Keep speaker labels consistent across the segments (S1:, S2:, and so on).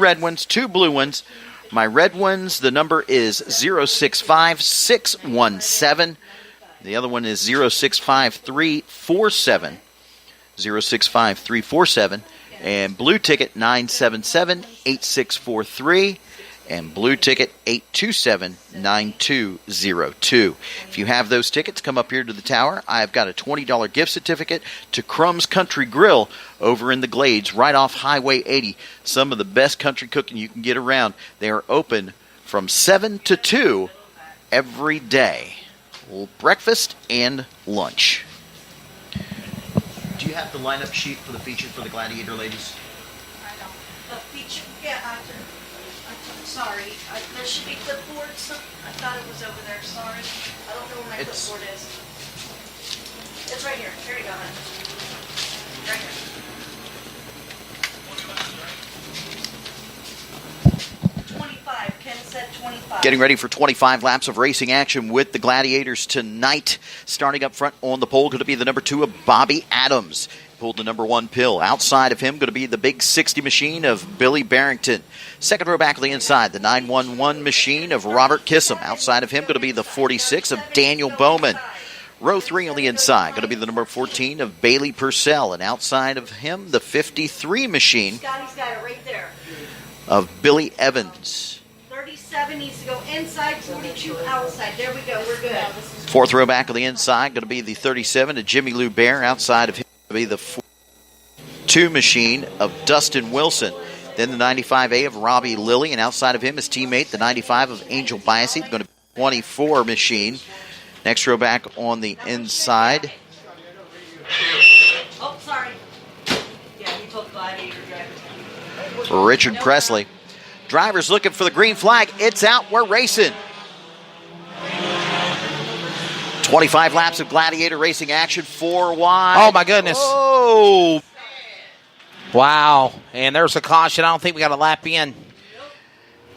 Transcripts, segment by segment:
S1: red ones, 2 blue ones. My red ones, the number is 065617. The other one is 065347. 065347. And blue ticket 977-8643. And blue ticket 827-9202. If you have those tickets, come up here to the tower. I've got a $20 gift certificate to Crumb's Country Grill over in the Glades, right off Highway 80. Some of the best country cooking you can get around. They are open from 7 to 2 every day. Breakfast and lunch. Do you have the lineup sheet for the feature for the Gladiator ladies?
S2: I don't. The feature, yeah, I'm sorry. There should be clipboards. I thought it was over there. Sorry. I don't know where my clipboard is. It's right here. Here you go, honey. Right here. 25. Ken said 25.
S1: Getting ready for 25 laps of racing action with the Gladiators tonight. Starting up front on the pole, going to be the number 2 of Bobby Adams. Pulled the number 1 pill. Outside of him, going to be the big 60 machine of Billy Barrington. Second row back on the inside, the 911 machine of Robert Kissam. Outside of him, going to be the 46 of Daniel Bowman. Row 3 on the inside, going to be the number 14 of Bailey Purcell. And outside of him, the 53 machine
S2: Scotty's got it right there.
S1: of Billy Evans.
S2: 37 needs to go inside, 42 outside. There we go. We're good.
S1: Fourth row back on the inside, going to be the 37 of Jimmy Lou Bear. Outside of him, going to be the 2 machine of Dustin Wilson. Then the 95A of Robbie Lilly, and outside of him, his teammate, the 95 of Angel Biasy. Going to be 24 machine. Next row back on the inside.
S2: Oh, sorry. Yeah, he told Gladiator driver.
S1: Richard Presley. Drivers looking for the green flag. It's out. We're racing. 25 laps of Gladiator racing action. 4 wide.
S3: Oh, my goodness.
S1: Oh.
S3: Wow. And there's a caution. I don't think we got a lap in.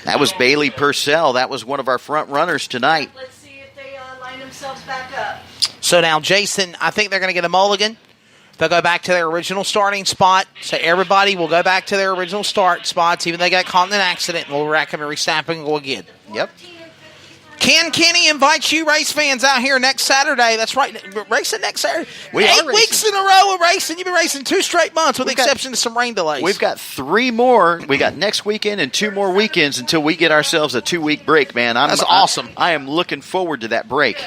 S1: That was Bailey Purcell. That was one of our front runners tonight.
S2: Let's see if they line themselves back up.
S3: So now, Jason, I think they're going to get a mulligan. They'll go back to their original starting spot. So everybody will go back to their original start spots, even though they got caught in an accident. We'll rack them and re-snap and go again.
S1: Yep.
S3: Ken Kenny invites you race fans out here next Saturday. That's right. Racing next Saturday.
S1: We are
S3: 8
S1: racing.
S3: weeks in a row of racing. You've been racing 2 straight months with the exception of some rain delays.
S1: We've got 3 more. We got next weekend and 2 more weekends until we get ourselves a 2-week break, man.
S3: That's awesome.
S1: I am looking forward to that break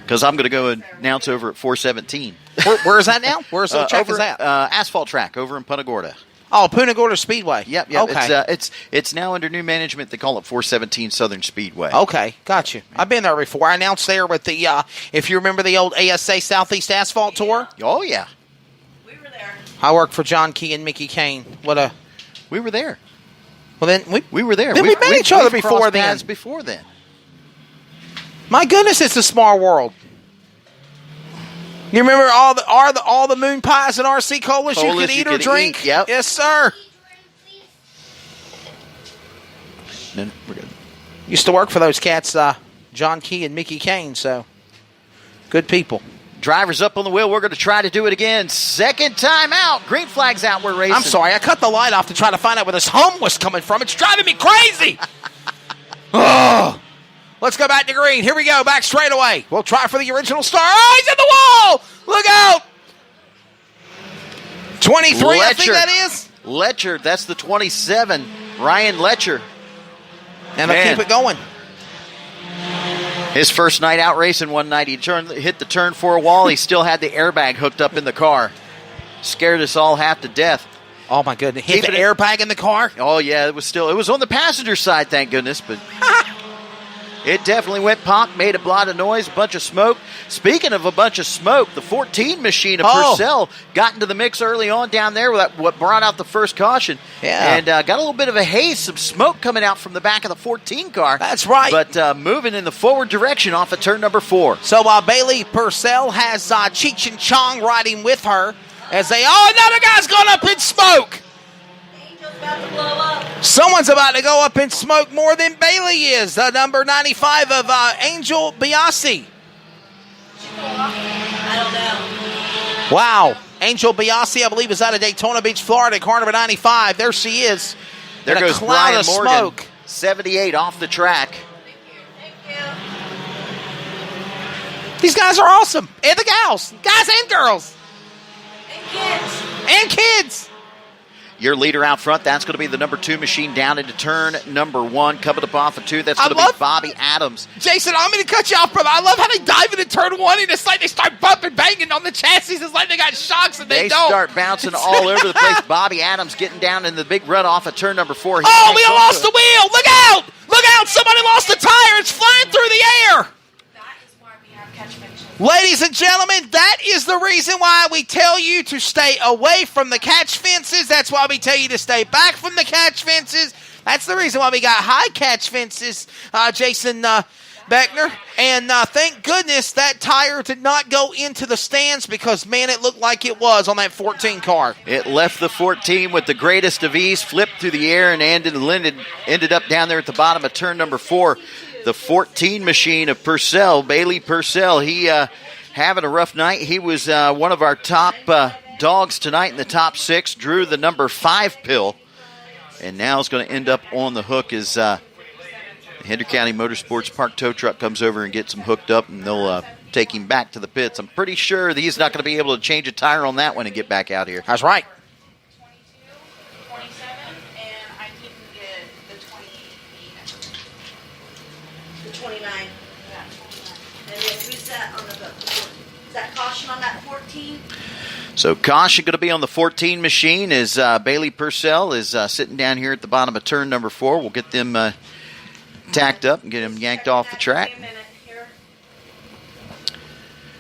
S1: because I'm going to go announce over at 417.
S3: Where is that now? Where's the track is that?
S1: Asphalt track over in Punta Gorda.
S3: Oh, Punta Gorda Speedway.
S1: Yep.
S3: Okay.
S1: It's now under new management. They call it 417 Southern Speedway.
S3: Okay, got you. I've been there before. I announced there with the, if you remember the old ASA Southeast Asphalt Tour.
S1: Oh, yeah.
S2: We were there.
S3: I worked for John Key and Mickey Kane.
S1: We were there.
S3: Well, then
S1: We were there.
S3: Then we met each other
S1: we've
S3: before
S1: crossed
S3: then.
S1: paths before then.
S3: My goodness, it's a small world. You remember all the moon pies and RC colas you could eat or drink?
S1: Yep.
S3: Yes, sir.
S1: No, we're good.
S3: Used to work for those cats, John Key and Mickey Kane, so good people.
S1: Drivers up on the wheel. We're going to try to do it again. Second time out. Green flag's out. We're racing.
S3: I'm sorry. I cut the light off to try to find out where this hum was coming from. It's driving me crazy. Oh. Let's go back to green. Here we go. Back straight away. We'll try for the original start. Oh, he's in the wall. Look out. 23, I think that is.
S1: Letcher. That's the 27. Ryan Letcher.
S3: And they'll keep it going.
S1: His first night out racing one night, he hit the turn for a wall. He still had the airbag hooked up in the car. Scared us all half to death.
S3: Oh, my goodness. Hit the airbag in the car?
S1: Oh, yeah. It was on the passenger side, thank goodness. But it definitely went pop, made a lot of noise, a bunch of smoke. Speaking of a bunch of smoke, the 14 machine of Purcell got into the mix early on down there with what brought out the first caution.
S3: Yeah.
S1: And got a little bit of a haze, some smoke coming out from the back of the 14 car.
S3: That's right.
S1: But moving in the forward direction off of turn number 4.
S3: So while Bailey Purcell has Cheech and Chong riding with her, as another guy's gone up in smoke.
S2: Angel's about to blow up.
S3: Someone's about to go up in smoke more than Bailey is. The number 95 of Angel Biasi.
S2: I don't know.
S3: Wow. Angel Biasi, I believe, is out of Daytona Beach, Florida, car number 95. There she is.
S1: There
S3: and
S1: goes
S3: a cloud
S1: Brian
S3: of
S1: Morgan,
S3: smoke.
S1: 78 off the track.
S2: Thank you.
S3: These guys are awesome. And the gals. Guys and girls.
S2: And kids.
S3: And kids.
S1: Your leader out front, that's going to be the number 2 machine down into turn number 1. Coming up off of 2, that's going to be Bobby Adams.
S3: Jason, I'm going to cut you off, brother. I love how they dive into turn 1 and it's like they start bumping, banging on the chassis. It's like they got shocks and they don't.
S1: They start bouncing all over the place. Bobby Adams getting down in the big run off of turn number 4.
S3: We lost the wheel. Look out. Look out. Somebody lost the tire. It's flying through the air.
S2: That is why we have catch fences.
S3: Ladies and gentlemen, that is the reason why we tell you to stay away from the catch fences. That's why we tell you to stay back from the catch fences. That's the reason why we got high catch fences, Jason Beckner. And thank goodness that tire did not go into the stands because, man, it looked like it was on that 14 car.
S1: It left the 14 with the greatest of ease, flipped through the air, and ended up down there at the bottom of turn number 4. The 14 machine of Purcell, Bailey Purcell, he having a rough night. He was one of our top dogs tonight in the top 6, drew the number 5 pill, and now is going to end up on the hook as the Hendry County Motorsports Park tow truck comes over and gets him hooked up, and they'll take him back to the pits. I'm pretty sure that he's not going to be able to change a tire on that one and get back out here.
S3: That's right.
S2: 22, 27, and I couldn't get the 28. The 29. Yeah, 29. And then who's that on the book? Is that caution on that 14?
S1: So caution going to be on the 14 machine as Bailey Purcell is sitting down here at the bottom of turn number 4. We'll get them tacked up and get them yanked off the track.
S2: Wait a minute here.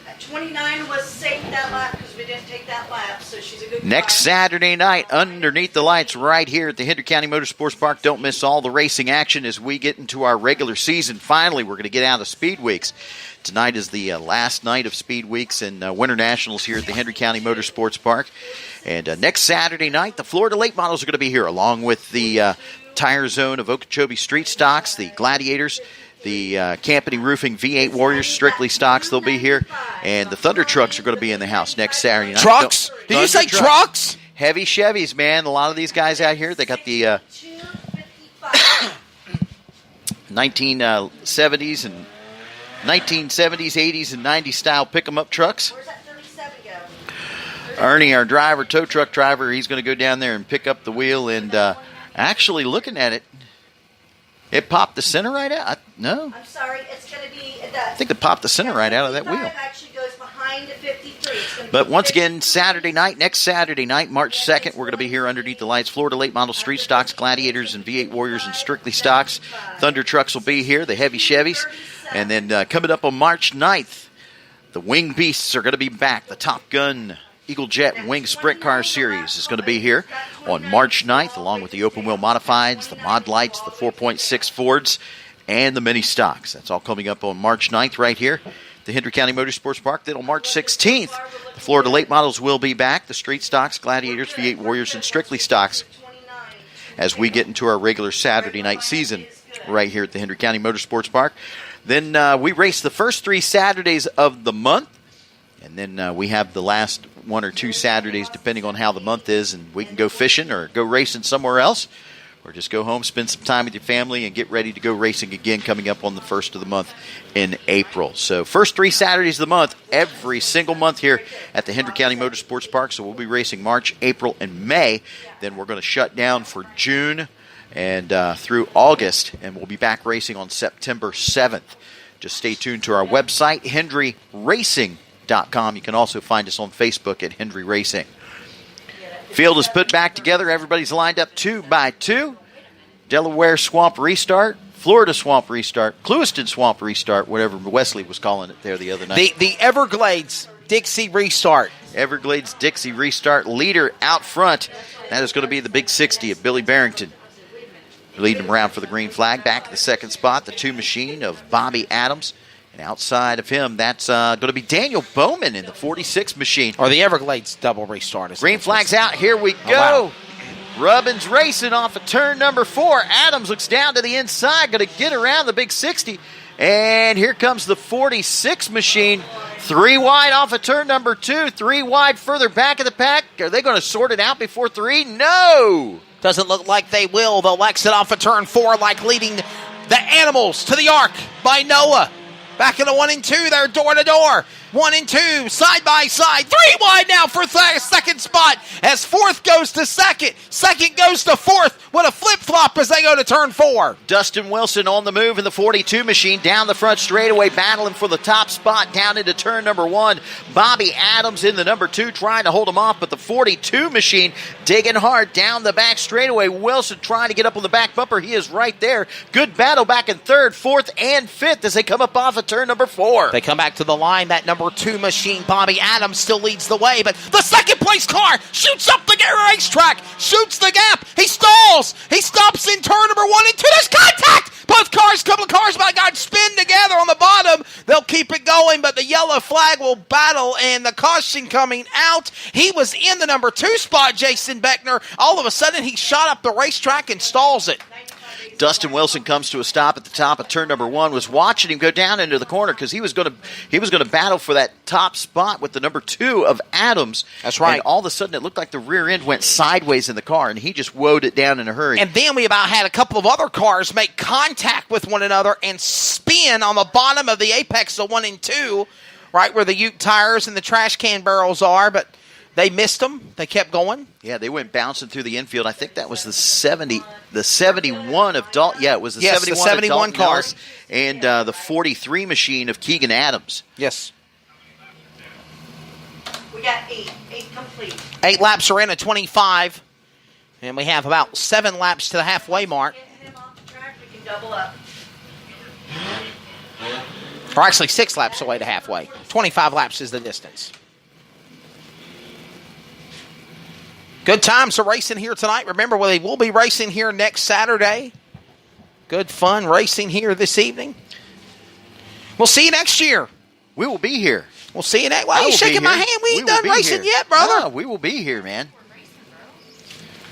S2: At 29 was safe that lap because we didn't take that lap, so she's a good
S1: Next Saturday night, underneath the lights right here at the Hendry County Motorsports Park. Don't miss all the racing action as we get into our regular season. Finally, we're going to get out of Speed Weeks. Tonight is the last night of Speed Weeks and Winter Nationals here at the Hendry County Motorsports Park. And next Saturday night, the Florida Late Models are going to be here, along with the Tire Zone of Okeechobee Street Stocks, the Gladiators, the Campany Roofing V8 Warriors Strictly Stocks. They'll be here. And the Thunder Trucks are going to be in the house next Saturday night.
S3: Trucks? Did you say trucks?
S1: Heavy Chevys, man. A lot of these guys out here, they got the 1970s and 1970s, 80s, and 90s style pick-em-up trucks.
S2: Where's that 37 go?
S1: Ernie, our driver, tow truck driver, he's going to go down there and pick up the wheel. And actually, looking at it, it popped the center right out. No,
S2: I'm sorry, it's going to be
S1: I think it popped the center right out of that wheel.
S2: 55 actually goes behind 53. It's gonna
S1: But
S2: be
S1: once again,
S2: 53.
S1: Saturday night, next Saturday night, March 2nd, we're going to be here underneath the lights. Florida Late Model Street Stocks, Gladiators, and V8 Warriors and Strictly Stocks. Thunder Trucks will be here, the Heavy Chevys. And then coming up on March 9th, the Wing Beasts are going to be back. The Top Gun Eagle Jet Wing Sprint Car Series is going to be here on March 9th, along with the Open Wheel Modifieds, the Mod Lights, the 4.6 Fords, and the Mini Stocks. That's all coming up on March 9th right here at the Hendry County Motorsports Park. Then on March 16th, the Florida Late Models will be back. The Street Stocks, Gladiators, V8 Warriors, and Strictly Stocks as we get into our regular Saturday night season right here at the Hendry County Motorsports Park. Then we race the first 3 Saturdays of the month, and then we have the last 1 or 2 Saturdays, depending on how the month is, and we can go fishing or go racing somewhere else, or just go home, spend some time with your family, and get ready to go racing again coming up on the first of the month in April. So first 3 Saturdays of the month, every single month here at the Hendry County Motorsports Park. So we'll be racing March, April, and May. Then we're going to shut down for June and through August, and we'll be back racing on September 7th. Just stay tuned to our website, HendryRacing.com. You can also find us on Facebook at Hendry Racing. Field is put back together. Everybody's lined up 2 by 2. Delaware Swamp restart, Florida Swamp restart, Clewiston Swamp restart, whatever Wesley was calling it there the other night.
S3: The Everglades Dixie restart.
S1: Everglades Dixie restart. Leader out front. That is going to be the Big 60 of Billy Barrington. Leading them around for the green flag. Back in the second spot, the 2 machine of Bobby Adams. And outside of him, that's going to be Daniel Bowman in the 46 machine.
S3: Or the Everglades double restart.
S1: Green flag's out. Here we go.
S3: Oh, wow.
S1: Rubbins racing off of turn number 4. Adams looks down to the inside. Going to get around the Big 60. And here comes the 46 machine. 3 wide off of turn number 2. 3 wide further back of the pack. Are they going to sort it out before 3? No.
S3: Doesn't look like they will. They'll exit off of turn 4 like leading the Animals to the Arc by Noah. Back in the 1 and 2, they're door to door. 1 and 2, side by side. 3 wide now for second spot as fourth goes to second. Second goes to fourth with a flip-flop as they go to turn 4.
S1: Dustin Wilson on the move in the 42 machine down the front straightaway, battling for the top spot down into turn number 1. Bobby Adams in the number 2 trying to hold him off, but the 42 machine digging hard down the back straightaway. Wilson trying to get up on the back bumper. He is right there. Good battle back in third, fourth, and fifth as they come up off of turn number 4.
S3: They come back to the line. That number 2 machine, Bobby Adams, still leads the way, but the second place car shoots up the racetrack, shoots the gap. He stalls. He stops in turn number 1 and 2. There's contact. Both cars, couple of cars, by God, spin together on the bottom. They'll keep it going, but the yellow flag will battle, and the caution coming out. He was in the number 2 spot, Jason Beckner. All of a sudden, he shot up the racetrack and stalls it.
S1: Dustin Wilson comes to a stop at the top of turn number 1, was watching him go down into the corner because he was going to battle for that top spot with the number 2 of Adams.
S3: That's right.
S1: And all of a sudden it looked like the rear end went sideways in the car, and he just woed it down in a hurry.
S3: And then we about had a couple of other cars make contact with one another and spin on the bottom of the apex of 1 and 2, right where the ute tires and the trash can barrels are, but they missed them. They kept going.
S1: Yeah, they went bouncing through the infield. I think that was the 71 of Dalton. Yeah, it was the 71
S3: the 71
S1: of
S3: car.
S1: Dalton and the 43 machine of Keegan Adams.
S3: Yes.
S2: We got 8 complete.
S3: 8 laps are in at 25, and we have about 7 laps to the halfway mark.
S2: Get him off the track, we can double up.
S3: Or actually 6 laps away to halfway. 25 laps is the distance. Good times are racing here tonight. Remember, they will be racing here next Saturday. Good fun racing here this evening. We'll see you next year.
S1: We will be here.
S3: We'll see you next. Why are you shaking my hand? We ain't done racing yet, brother.
S1: No, we will be here, man.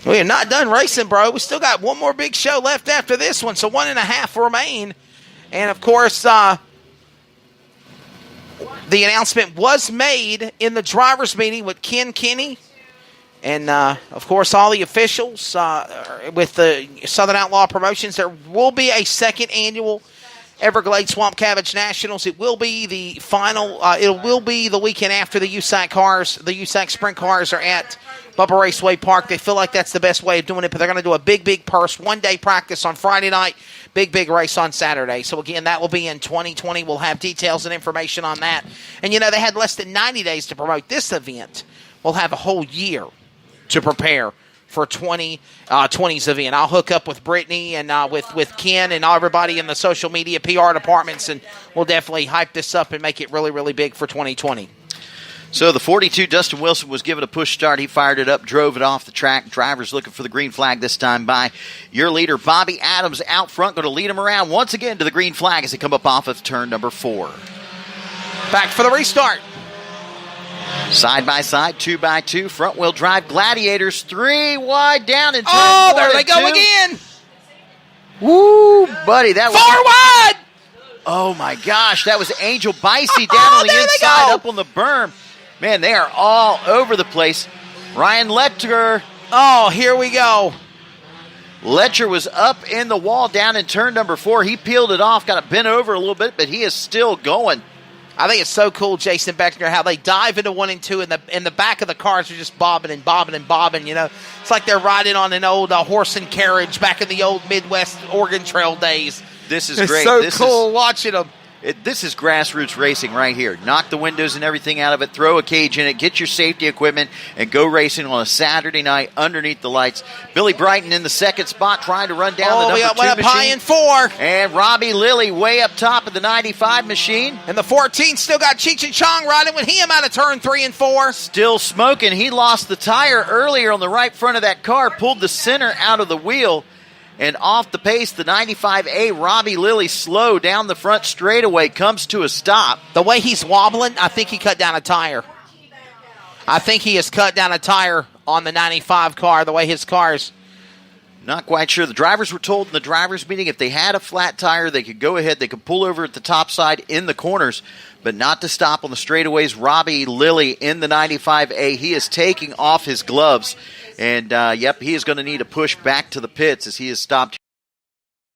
S3: We are not done racing, bro. We still got one more big show left after this one, so 1.5 remain. And, of course, the announcement was made in the drivers' meeting with Ken Kenny. And, of course, all the officials with the Southern Outlaw Promotions. There will be a second annual Everglades-Swamp Cabbage Nationals. It will be the final. It will be the weekend after the USAC cars. The USAC sprint cars are at Bubba Raceway Park. They feel like that's the best way of doing it, but they're going to do a big purse. 1-day practice on Friday night. Big race on Saturday. So, again, that will be in 2020. We'll have details and information on that. And, you know, they had less than 90 days to promote this event. We'll have a whole year to prepare for 20's event. I'll hook up with Brittany and with Ken and everybody in the social media PR departments, and we'll definitely hype this up and make it really big for 2020.
S1: So the 42, Dustin Wilson, was given a push start. He fired it up, drove it off the track. Drivers looking for the green flag this time by your leader, Bobby Adams, out front, going to lead him around once again to the green flag as they come up off of turn number 4.
S3: Back for the restart.
S1: Side by side, 2x2, front wheel drive Gladiators, 3 wide down in turn 4
S3: there they go
S1: 2.
S3: again.
S1: Woo, buddy, that was
S3: 4 wide.
S1: Oh my gosh, that was Angel Bicey down on the inside, up on the berm. Man, they are all over the place. Ryan Letcher.
S3: Oh, here we go.
S1: Letcher was up in the wall down in turn number 4. He peeled it off, got it bent over a little bit, but he is still going.
S3: I think it's so cool, Jason Beckner, how they dive into 1 and 2, and the back of the cars are just bobbing. You know, it's like they're riding on an old horse and carriage back in the old Midwest Oregon Trail days.
S1: This is
S3: it's
S1: great.
S3: So
S1: this
S3: cool watching them.
S1: This is grassroots racing right here. Knock the windows and everything out of it, throw a cage in it, get your safety equipment, and go racing on a Saturday night underneath the lights. Billy Brighton in the second spot trying to run down the number 2
S3: we got
S1: machine.
S3: high in 4.
S1: And Robbie Lilly way up top of the 95 machine.
S3: And the 14 still got Cheech and Chong riding with him out of turn 3 and 4.
S1: Still smoking. He lost the tire earlier on the right front of that car, pulled the center out of the wheel. And off the pace, the 95A, Robbie Lilly, slow down the front straightaway, comes to a stop.
S3: The way he's wobbling, I think he cut down a tire. I think he has cut down a tire on the 95 car, the way his car's
S1: Not quite sure. The drivers were told in the drivers' meeting if they had a flat tire, they could go ahead. They could pull over at the top side in the corners, but not to stop on the straightaways. Robbie Lilly in the 95A. He is taking off his gloves. And, he is going to need a push back to the pits as he is stopped